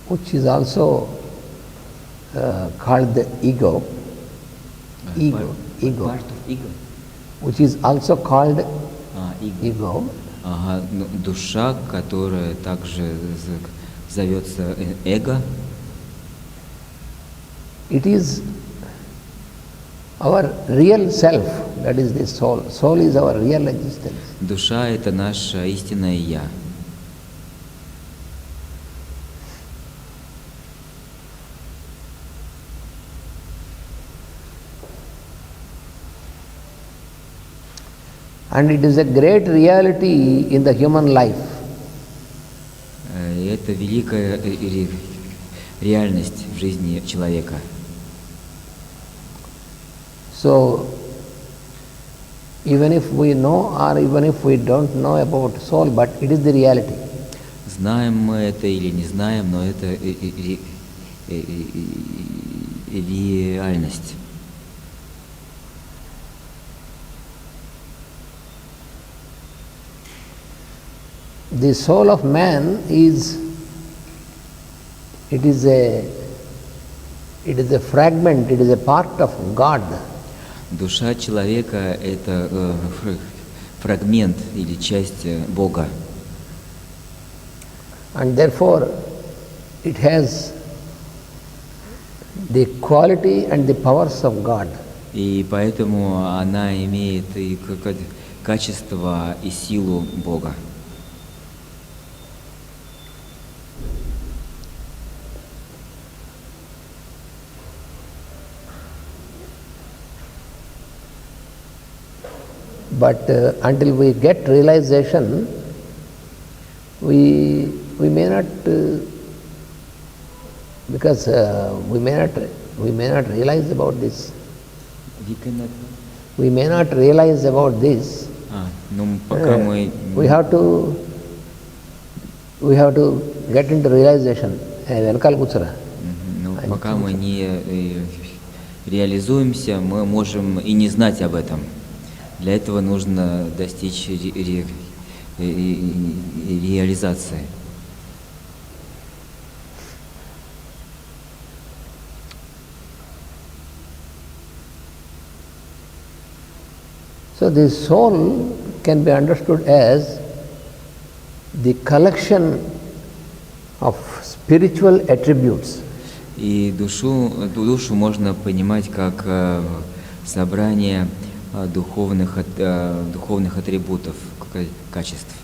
which is also called the ego. Part of ego. Which is also called ego. Ага, душа, которая также зовется эго. It is our real self, that is the soul. Soul is our real existence. Душа — это наше истинное «я». And it is a great reality in the human life. И это великая реальность в жизни человека. So, even if we know or even if we don't know about soul, but it is the reality. Знаем мы это или не знаем, но это реальность. The soul of man is a fragment, it is a part of God. Душа человека — это фрагмент или часть Бога. And therefore, it has the quality and the powers of God. И поэтому она имеет и качество и силу Бога. But until we get realization, we may not, because we may not realize about this. We may not realize about this. We have to get into realization. Пока мы не реализуемся, мы можем и не знать об этом. Для этого нужно достичь реализации. So the soul can be understood as the collection of spiritual attributes. И душу можно понимать как собрание духовных атрибутов, качеств.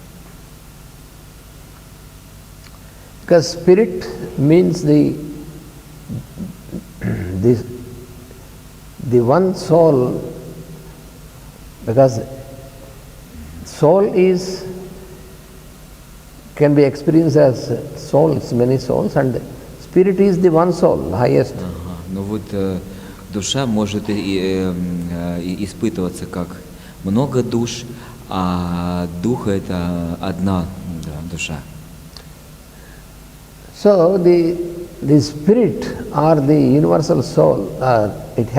Because spirit means the one soul, because soul can be experienced as souls, many souls, and spirit is the one soul, highest. Но вот душа может испытываться как много душ, а дух — это одна душа. So the spirit or the universal soul, it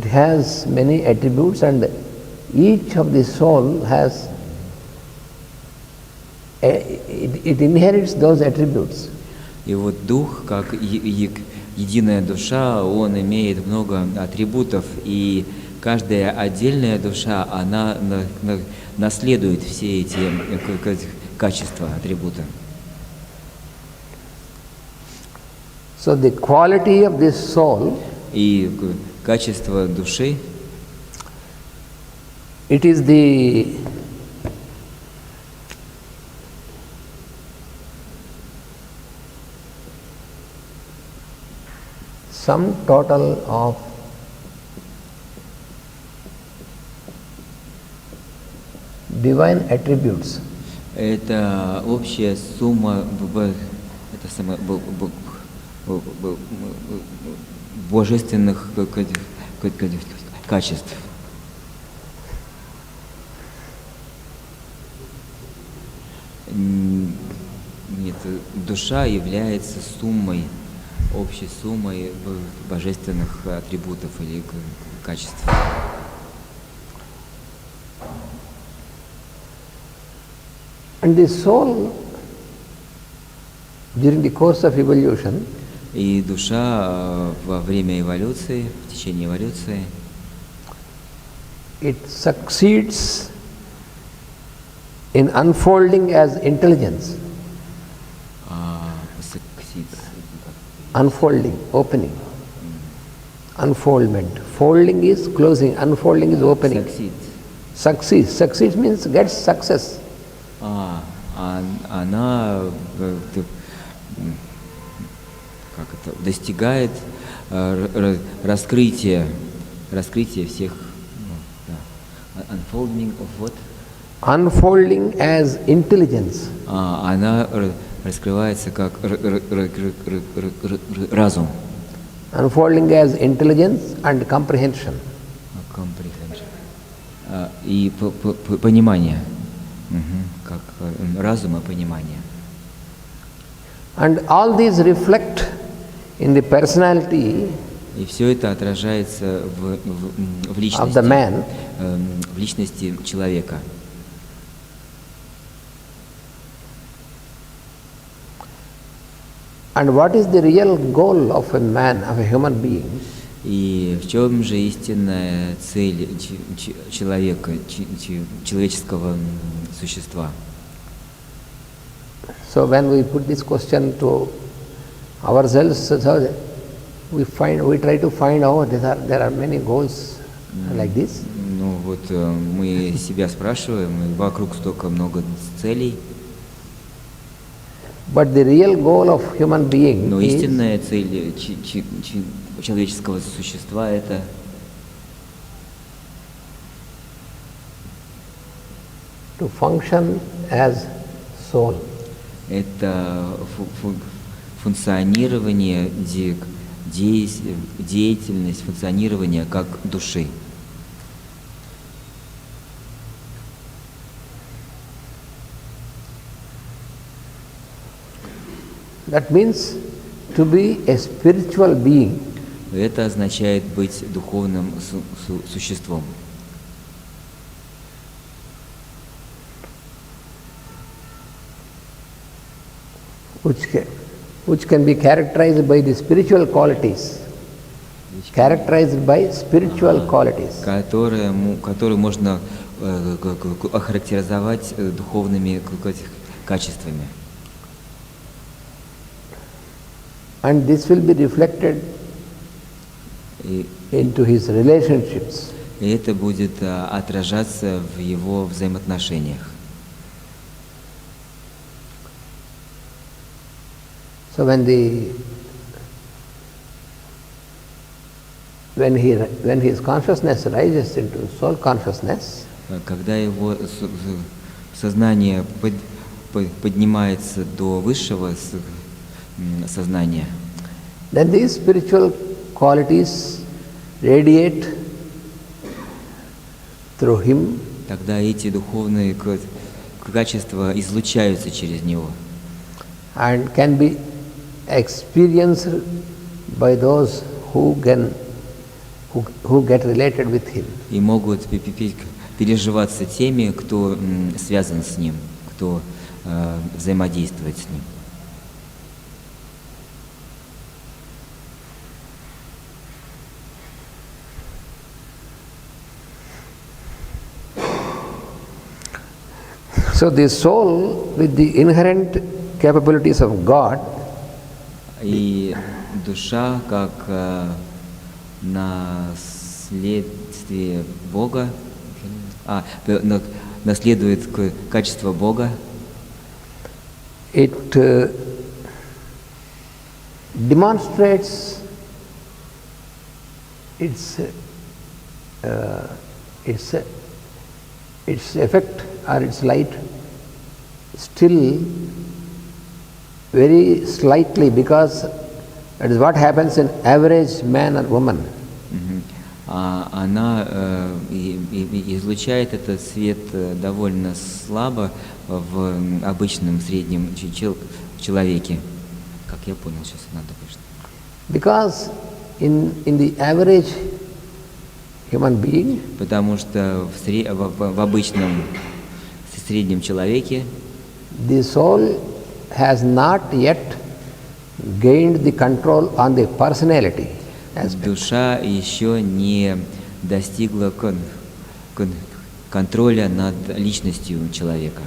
has many attributes, and each of the soul has it inherits those attributes. И вот дух, как единая душа, он имеет много атрибутов, и каждая отдельная душа, она наследует все эти качества, атрибуты. So the quality of this soul, и качество души, it is the sum total of divine attributes. Это общая сумма божественных качеств. Нет, душа является суммой, общей суммой божественных атрибутов или качеств. And the soul during the course of evolution, И душа во время эволюции, в течение эволюции, it succeeds in unfolding as intelligence. succeeds. Unfolding, opening. Unfoldment. Folding is closing, unfolding is opening. Succeeds. Succeeds means gets success. Она как это, достигает раскрытия всех, unfolding of what? Unfolding as intelligence. Она раскрывается как разум. Unfolding as intelligence and comprehension. И понимание. Как разум и понимание. And all these reflect in the personality И все это отражается в личности, of the man. В личности человека. And what is the real goal of a man, of a human being? И в чем же истинная цель человека, человеческого существа? So when we put this question to ourselves, so we try to find out there are many goals like this. Ну вот мы себя спрашиваем, и вокруг столько много целей. But the real goal of human being Но is истинная цель человеческого существа — это to function as soul. Это функционирование, деятельность, функционирование как души. That means to be a spiritual being. Это означает быть духовным существом. Which can be characterized by the spiritual qualities. Characterized by spiritual qualities. Которые можно охарактеризовать духовными качествами. And this will be reflected into his relationships. И это будет отражаться в его взаимоотношениях. So when his consciousness rises into soul consciousness, когда его сознание поднимается до высшего сознания, then these spiritual qualities radiate through him. Тогда эти духовные качества излучаются через него. And can be experienced by those who get related with him. И могут переживаться теми, кто связан с ним, кто взаимодействует с ним. So the soul with the inherent capabilities of God и душа как наследие Бога, наследует качество Бога. It demonstrates its effect or its light still very slightly, because that is what happens in average man or woman. Она излучает этот свет довольно слабо в обычном среднем человеке. Как я понял, сейчас надо вышло. Because in the average human being, потому что в обычном среднем человеке the soul has not yet gained the control on the personality aspect. Душа еще не достигла контроля над личностью человека.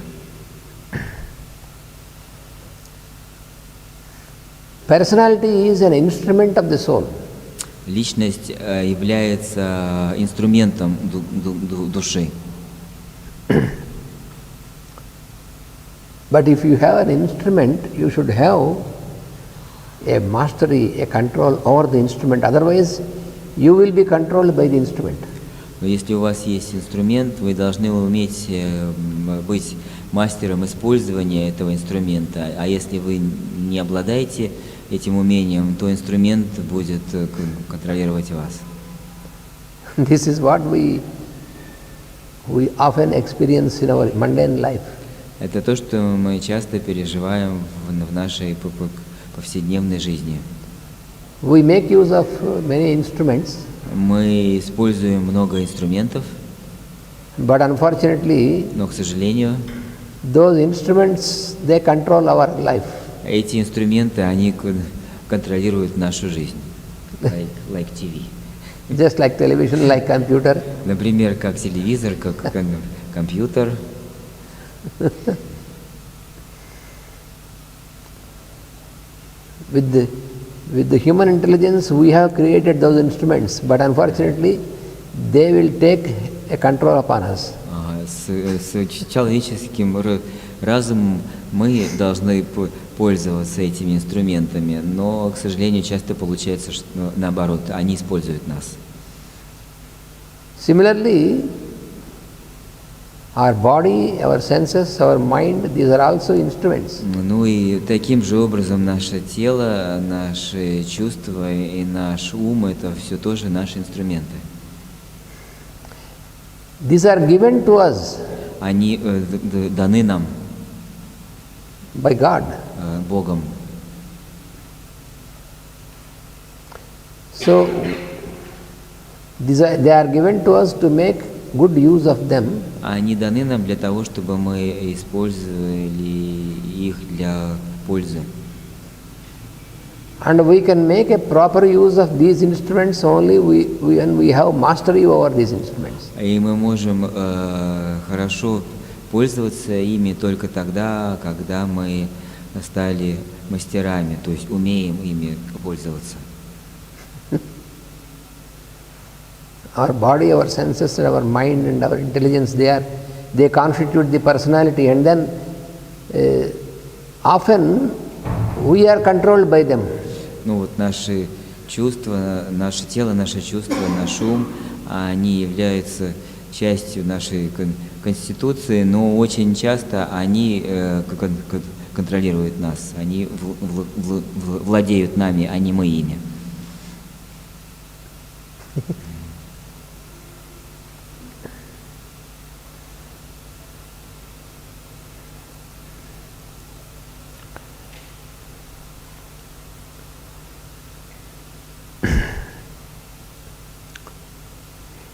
Personality is an instrument of the soul. Личность является инструментом души. But if you have an instrument, you should have a mastery, a control over the instrument. Otherwise, you will be controlled by the instrument. Но если у вас есть инструмент, вы должны уметь быть мастером использования этого инструмента. А если вы не обладаете этим умением, то инструмент будет контролировать вас. This is what we often experience in our mundane life. Это то, что мы часто переживаем в нашей повседневной жизни. We make use of many instruments. Мы используем много инструментов, But unfortunately, но, к сожалению, those instruments, they control our life. эти инструменты, они контролируют нашу жизнь, like TV. Just like television, like computer. Например, как телевизор, как компьютер. With the human intelligence, we have created those instruments, but unfortunately, they will take a control upon us. С человеческим разумом мы должны пользоваться этими инструментами, но, к сожалению, часто получается, что наоборот, они используют нас. Similarly, our body, our senses, our mind, these are also instruments. Ну и таким же образом наше тело, наши чувства и наш ум – это все тоже наши инструменты. These are given to us Они даны нам by God. Богом. So, they are given to us to make good use of them. Они даны нам для того, чтобы мы использовали их для пользы. And we can make a proper use of these instruments only when we have mastery over these instruments. И мы можем хорошо пользоваться ими только тогда, когда мы стали мастерами, то есть умеем ими пользоваться. Our body, our senses, our mind and our intelligence, they constitute the personality, and then often we are controlled by them. Ну вот наши чувства, наше тело, наши чувства, наш ум, они являются частью нашей конституции, но очень часто они контролируют нас, они владеют нами, а не мы ими.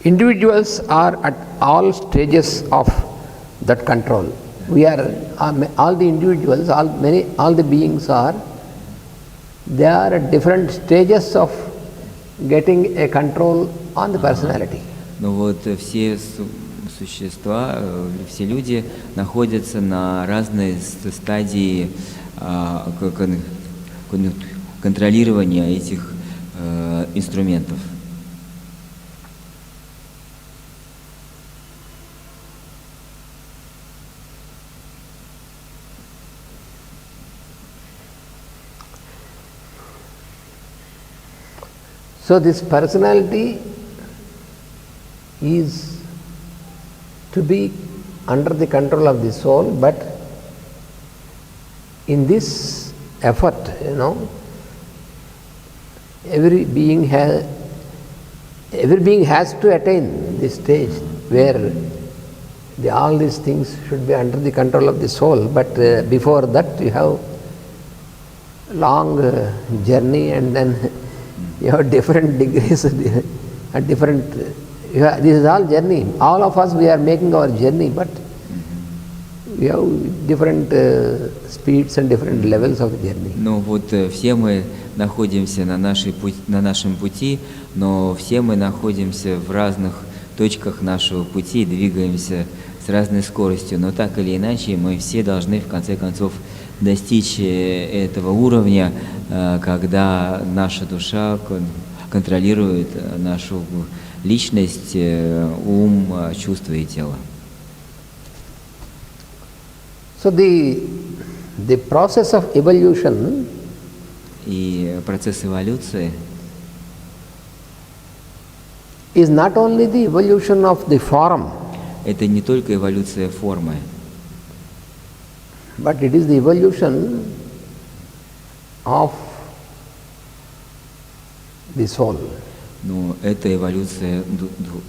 Individuals are at all stages of that control. We are all the individuals, all the beings they are at different stages of getting a control on the personality. Ну вот все существа, все люди находятся на разной стадии контролирования этих инструментов. So this personality is to be under the control of the soul, but in this effort, every being has to attain this stage where all these things should be under the control of the soul, but before that you have long journey, and then you have different degrees at different. This is all journey. All of us, we are making our journey, but We have different speeds and different levels of the journey. Ну вот все мы находимся на нашем пути, но все мы находимся в разных точках нашего пути, двигаемся с разной скоростью, но так или иначе мы все должны в конце концов достичь этого уровня, когда наша душа контролирует нашу личность, ум, чувства и тело. So the process of evolution И процесс эволюции is not only the evolution of the form, это не только эволюция формы, but it is the evolution of the soul. но это эволюция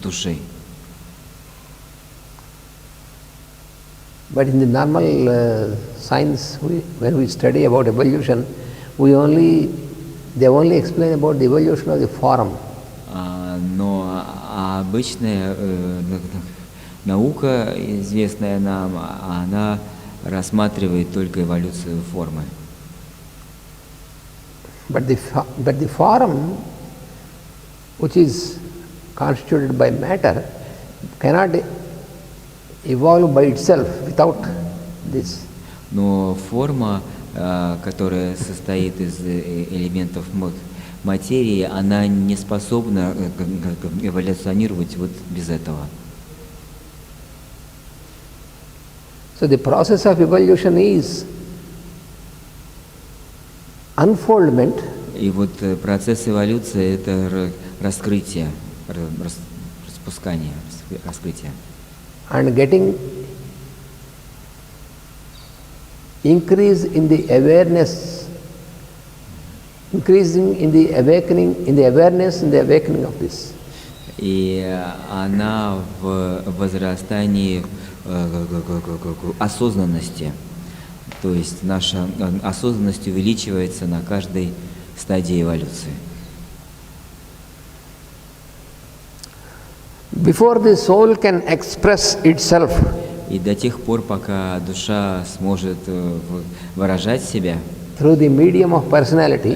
души. But in the normal science, when we study about evolution, they only explain about the evolution of the form. Но обычная наука, известная нам, она рассматривает только эволюцию формы. But the form, which is constituted by matter, cannot evolve by itself without this. Но форма, которая состоит из элементов материи, она не способна эволюционировать вот без этого. So the process of evolution is unfoldment. И вот процесс эволюции – это раскрытие, распускание, раскрытие. And getting increase in the awareness, increasing in the awakening, in the awareness and the awakening of this. И она в возрастании осознанности, то есть наша осознанность увеличивается на каждой стадии эволюции. Before the soul can express itself, И до тех пор, пока душа сможет выражать себя through the medium of personality,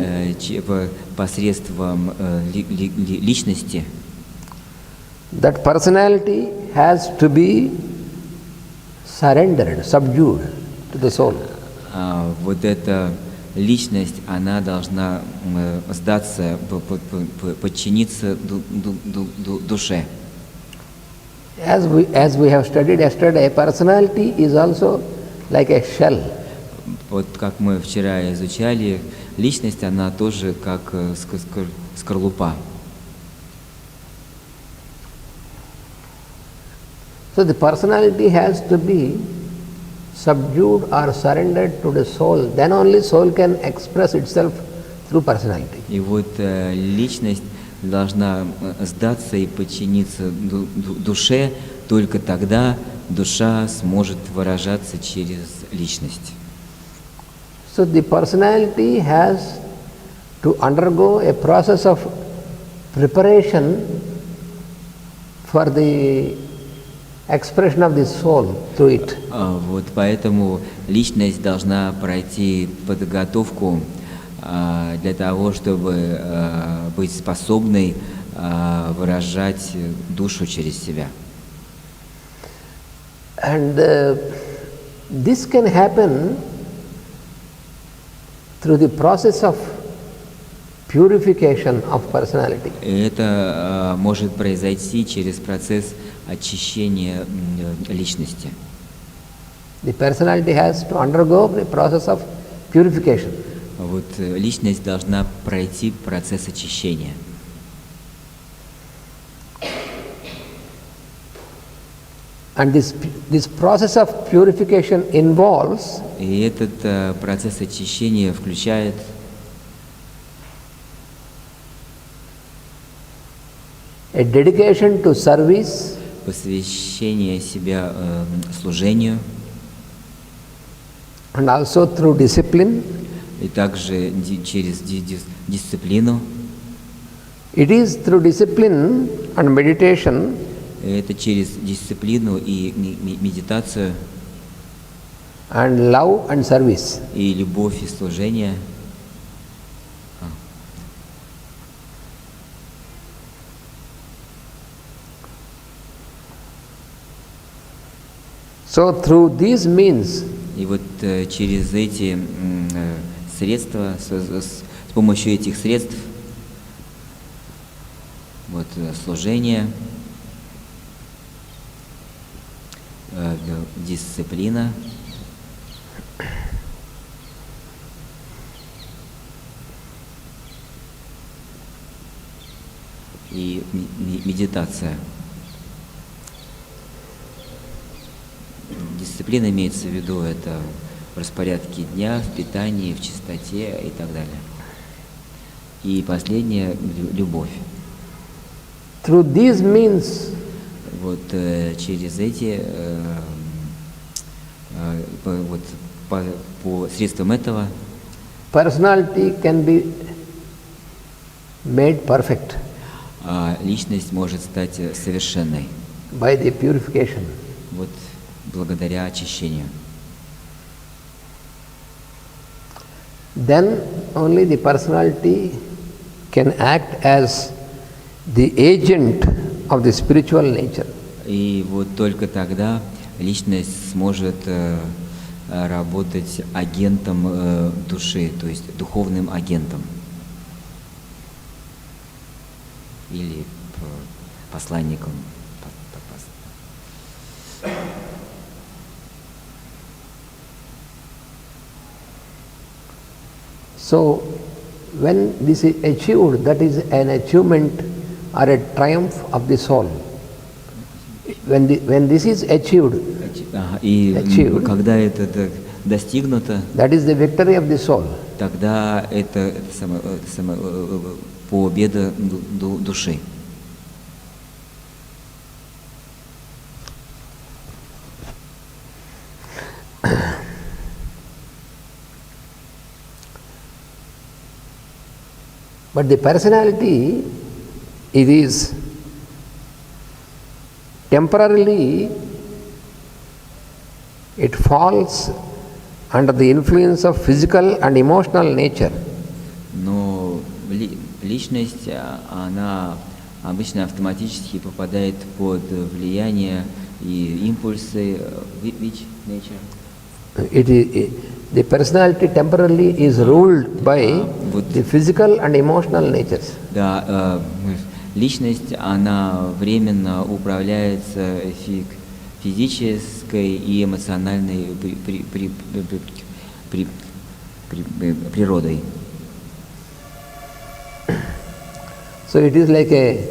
посредством личности, that personality has to be surrendered, subdued to the soul. Вот эта личность, она должна сдаться, подчиниться душе. As we have studied yesterday, personality is also like a shell. Вот как мы вчера изучали, личность, она тоже как скорлупа. So the personality has to be subdued or surrendered to the soul. Then only soul can express itself through personality. И вот личность должна сдаться и подчиниться душе, только тогда душа сможет выражаться через личность. So the personality has to undergo a process of preparation for the expression of the soul through it. Вот поэтому личность должна пройти подготовку для того, чтобы быть способной выражать душу через себя. And this can happen through the process of purification of personality. И это может произойти через процесс очищения личности. The personality has to undergo the process of purification. Вот личность должна пройти процесс очищения. And this process of purification involves И этот процесс очищения включает a dedication to service, посвящение себя служению, and also through discipline. и также через дисциплину. It is through discipline and meditation Это через дисциплину и медитацию and love and service. и любовь и служение. So through these means, И вот через эти средства, с помощью этих средств, вот служение, дисциплина, и медитация. Дисциплина имеется в виду это в распорядке дня, в питании, в чистоте и так далее. И последнее — любовь. through these means, Вот через эти, по средствам этого personality can be made perfect личность может стать совершенной. by the purification. Вот благодаря очищению. Then only the personality can act as the agent of the spiritual nature. И вот только тогда личность сможет работать агентом души, то есть духовным агентом или посланником. So, when this is achieved, that is an achievement or a triumph of the soul. When this is achieved, И Achieved. когда это достигнуто, that is the victory of the soul. тогда это победа души. But the personality, it is temporarily, it falls under the influence of physical and emotional nature. Но личность, она обычно автоматически попадает под влияние и импульсы which nature? The personality temporarily is ruled by the physical and emotional natures. Да, личность, она временно управляется физической и эмоциональной природой. So it is like a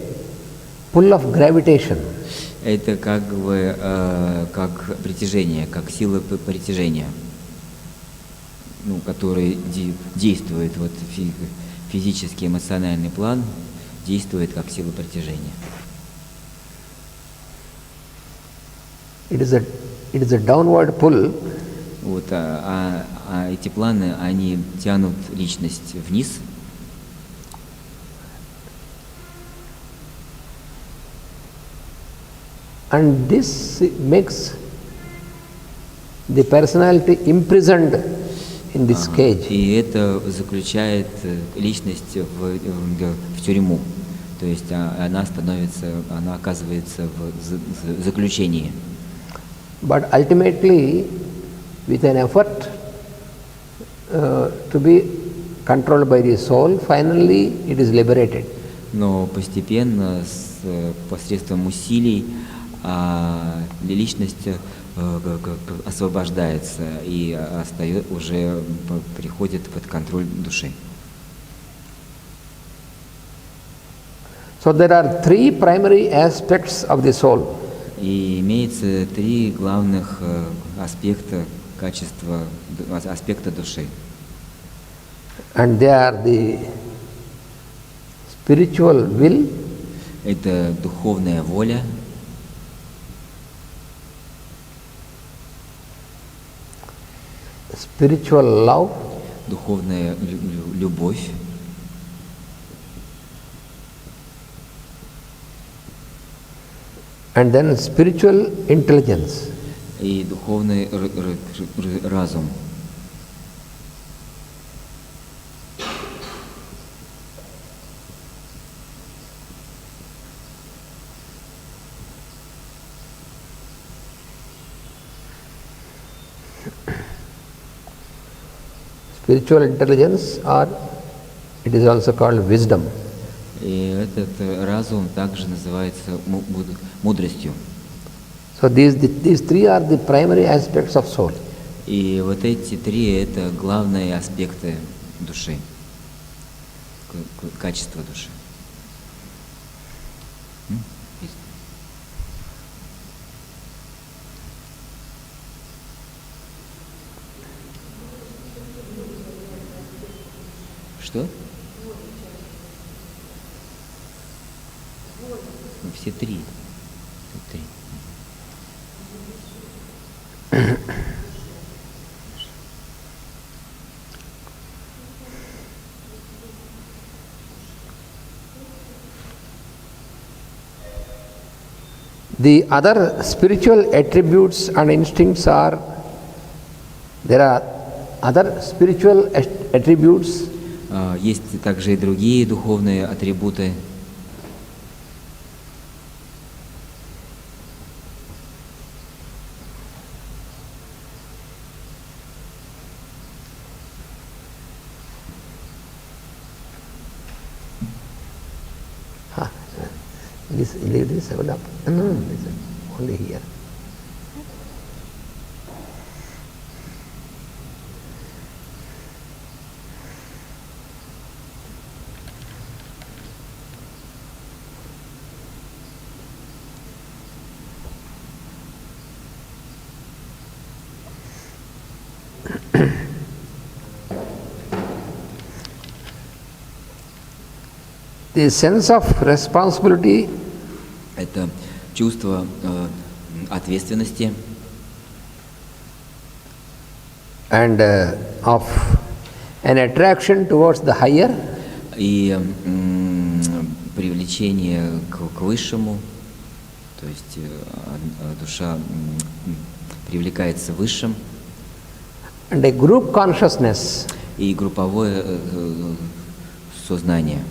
pull of gravitation. Это как бы как притяжение, как сила притяжения, который действует вот физический эмоциональный план, действует как сила притяжения. It is a downward pull. Вот, эти планы, они тянут личность вниз. And this makes the personality imprisoned in this cage. И это заключает личность в тюрьму. То есть она оказывается в заключении. But ultimately, with an effort to be controlled by the soul, finally it is liberated. Но постепенно, посредством усилий, личность освобождается и уже приходит под контроль души. So there are three primary aspects of the soul. И имеется три главных аспекта качества, аспекта души. And they are the spiritual will, Это духовная воля, spiritual love, духовная любовь and then spiritual intelligence. и духовный разум. Spiritual intelligence, or it is also called wisdom. И этот разум также называется мудростью. So these three are the primary aspects of soul. И вот эти три — это главные аспекты души, качества души. Что? Ну, все три. Все три. The other spiritual attributes and instincts are, there are other spiritual attributes. Есть также и другие духовные атрибуты. Leave this up. No, this is only here. The sense of responsibility Это чувство ответственности and of an attraction towards the higher и привлечение к высшему, то есть душа привлекается высшим, and a group consciousness и групповое сознание.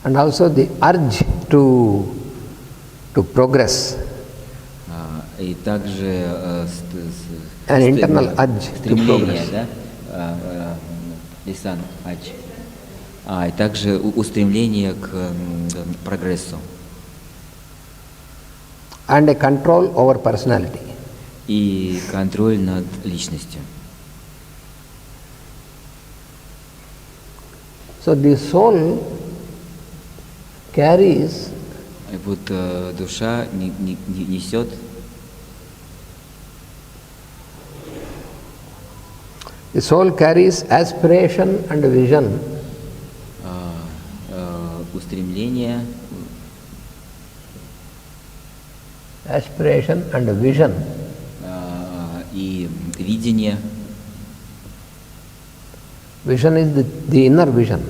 and also the urge to progress, И также an internal urge to стремление, progress. да, лисан, ач, и также устремление к прогрессу and a control over personality. и контроль над личностью. So the soul carries И вот душа несет the soul carries aspiration and vision устремление, aspiration and vision. И видение. Vision is the inner vision.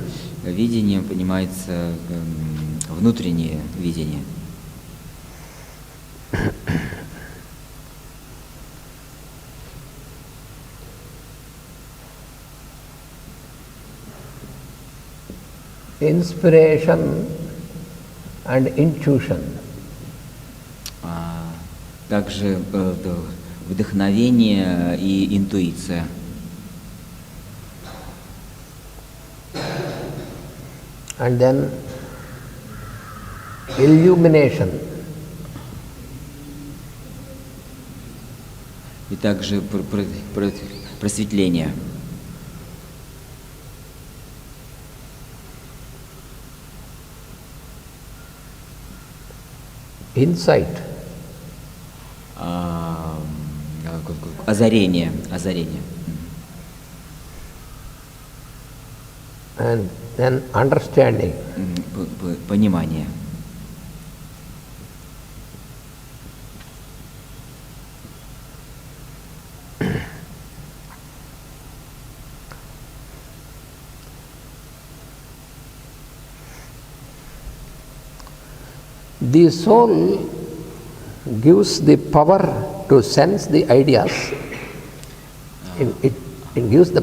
Видением понимается внутреннее видение. Inspiration and intuition. Также вдохновение и интуиция. And then illumination. И также просветление. Insight. Озарение. And then understanding. Понимание. The soul gives the power to sense the ideas. It gives the